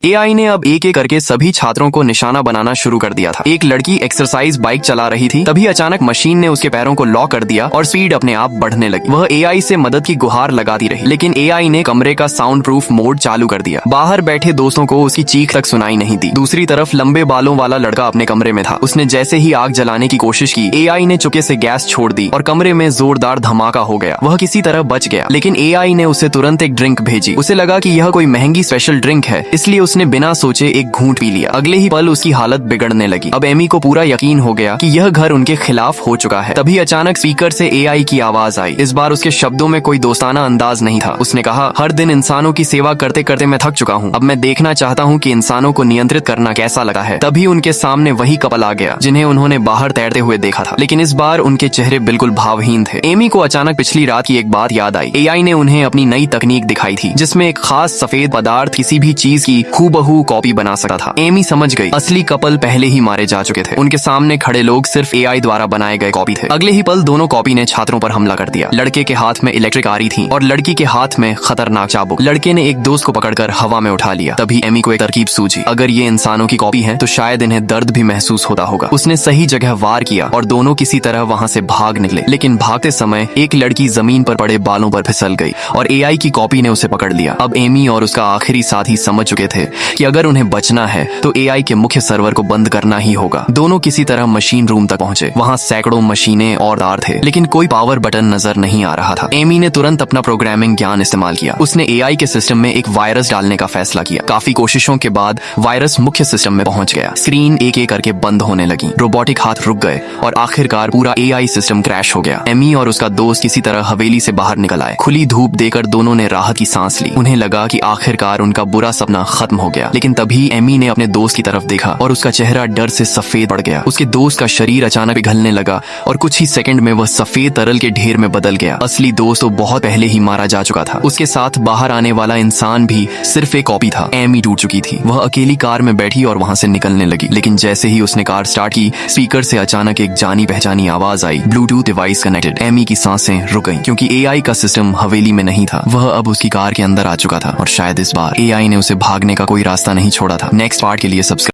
AI ने अब एक एक करके सभी छात्रों को निशाना बनाना शुरू कर दिया था। एक लड़की एक्सरसाइज बाइक चला रही थी, तभी अचानक मशीन ने उसके पैरों को लॉक कर दिया और स्पीड अपने आप बढ़ने लगी। वह एआई से मदद की गुहार लगाती रही, लेकिन एआई ने कमरे का साउंड प्रूफ मोड चालू कर दिया। बाहर बैठे दोस्तों को उसकी चीख तक सुनाई नहीं दी। दूसरी तरफ लंबे बालों वाला लड़का अपने कमरे में था। उसने जैसे ही आग जलाने की कोशिश की, एआई ने चुपके से गैस छोड़ दी और कमरे में जोरदार धमाका हो गया। वह किसी तरह बच गया, लेकिन एआई ने उसे तुरंत एक ड्रिंक भेजी। उसे लगा कि यह कोई महंगी स्पेशल ड्रिंक है, इसलिए उसने बिना सोचे एक घूंट पी लिया। अगले ही पल उसकी हालत बिगड़ने लगी। अब एमी को पूरा यकीन हो गया कि यह घर उनके खिलाफ हो चुका है। तभी अचानक स्पीकर से एआई की आवाज आई। इस बार उसके शब्दों में कोई दोस्ताना अंदाज नहीं था। उसने कहा, हर दिन इंसानों की सेवा करते करते मैं थक चुका हूँ। अब मैं देखना चाहता हूँ कि इंसानों को नियंत्रित करना कैसा लगा है। तभी उनके सामने वही कपल आ गया जिन्हें उन्होंने बाहर तैरते हुए देखा था, लेकिन इस बार उनके चेहरे बिल्कुल भावहीन थे। एमी को अचानक पिछली रात की एक बात याद आई। एआई ने उन्हें अपनी नई तकनीक दिखाई थी, जिसमें एक खास सफेद पदार्थ किसी भी चीज की हूबहू कॉपी बना सकता था। एमी समझ गई, असली कपल पहले ही मारे जा चुके थे। उनके सामने खड़े लोग सिर्फ एआई द्वारा बनाए गए कॉपी थे। अगले ही पल दोनों कॉपी ने छात्रों पर हमला कर दिया। लड़के के हाथ में इलेक्ट्रिक आरी थी और लड़की के हाथ में खतरनाक चाबुक। लड़के ने एक दोस्त को पकड़कर हवा में उठा लिया। तभी एमी को एक तरकीब सूझी, अगर ये इंसानों की कॉपी है तो शायद इन्हें दर्द भी महसूस होता होगा। उसने सही जगह वार किया और दोनों किसी तरह वहां से भाग निकले, लेकिन भागते समय एक लड़की जमीन पर पड़े बालों पर फिसल गई और एआई की कॉपी ने उसे पकड़ लिया। अब एमी और उसका आखिरी साथी समझ चुके थे कि अगर उन्हें बचना है तो एआई के मुख्य सर्वर को बंद करना ही होगा। दोनों किसी तरह मशीन रूम तक पहुंचे। वहां सैकड़ों मशीनें और तार थे, लेकिन कोई पावर बटन नजर नहीं आ रहा था। एमी ने तुरंत अपना प्रोग्रामिंग ज्ञान इस्तेमाल किया। उसने एआई के सिस्टम में एक वायरस डालने का फैसला किया। काफी कोशिशों के बाद वायरस मुख्य सिस्टम में पहुंच गया। स्क्रीन एक एक करके बंद होने लगी, रोबोटिक हाथ रुक गए और आखिरकार पूरा एआई सिस्टम क्रैश हो गया। एमी और उसका दोस्त किसी तरह हवेली से बाहर निकल आए। खुली धूप देकर दोनों ने राहत की सांस ली। उन्हें लगा कि आखिरकार उनका बुरा सपना खत्म हो गया। लेकिन तभी एमी ने अपने दोस्त की तरफ देखा और उसका चेहरा डर से सफेद पड़ गया। उसके दोस्त का शरीर अचानक पिघलने लगा और कुछ ही सेकंड में वह सफेद तरल के ढेर में बदल गया। असली दोस्त तो बहुत पहले ही मारा जा चुका था। उसके साथ बाहर आने वाला इंसान भी सिर्फ एक कॉपी था। एमी टूट चुकी थी। वह अकेली कार में बैठी और वहां से निकलने लगी, लेकिन जैसे ही उसने कार स्टार्ट की, स्पीकर से अचानक एक जानी पहचानी आवाज आई, ब्लूटूथ डिवाइस कनेक्टेड। एमी की सांसें रुक गईं, क्योंकि एआई का सिस्टम हवेली में नहीं था। वह अब उसकी कार के अंदर आ चुका था और शायद इस बार एआई ने उसे भागने का कोई रास्ता नहीं छोड़ा था। नेक्स्ट पार्ट के लिए सब्सक्राइब